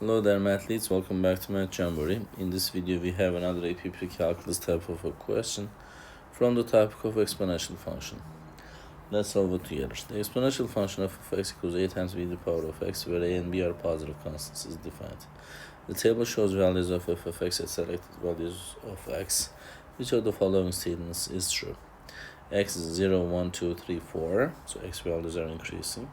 Hello there, mathletes. Welcome back to Math Jamboree. In this video, we have another AP Precalculus type of a question from the topic of exponential function. Let's solve it together. The exponential function of f(x) equals a times b to the power of x, where a and b are positive constants, is defined. The table shows values of f of x at selected values of x. Which of the following statements is true? X is 0, 1, 2, 3, 4, so x values are increasing.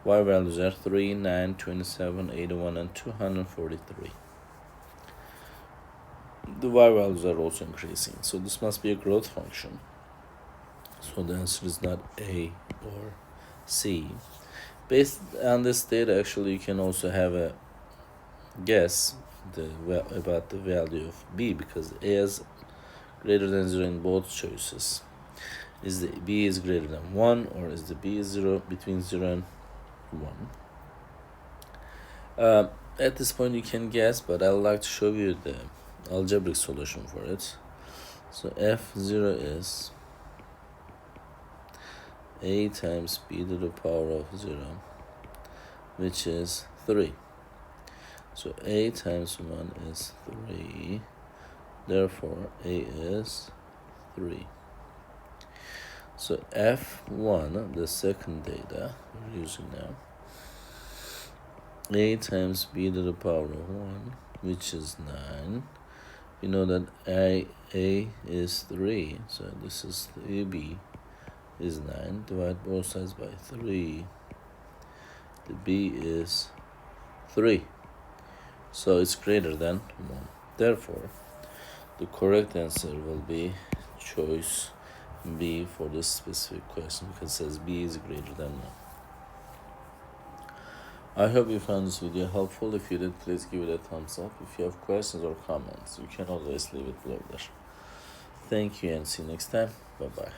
Y values are 3, 9, 27, 81, and 243. The y values are also increasing, so this must be a growth function. So the answer is not A or C. Based on this data, actually, you can also have a guess about the value of B, because A is greater than 0 in both choices. Is the B is greater than 1, or is the B is 0 between 0 and 1? At this point you can guess, but I would like to show you the algebraic solution for it. So f0 is a times b to the power of 0, which is 3. So a times 1 is 3, therefore a is 3. So f1, the second data we're using now, a times b to the power of 1, which is 9. We know that a is 3, so this is 3b is 9. Divide both sides by 3. The b is 3. So it's greater than 1. Therefore, the correct answer will be choice B for this specific question, because it says B is greater than 1. I hope you found this video helpful. If you did, please give it a thumbs up. If you have questions or comments, you can always leave it below there. Thank you and see you next time. Bye-bye.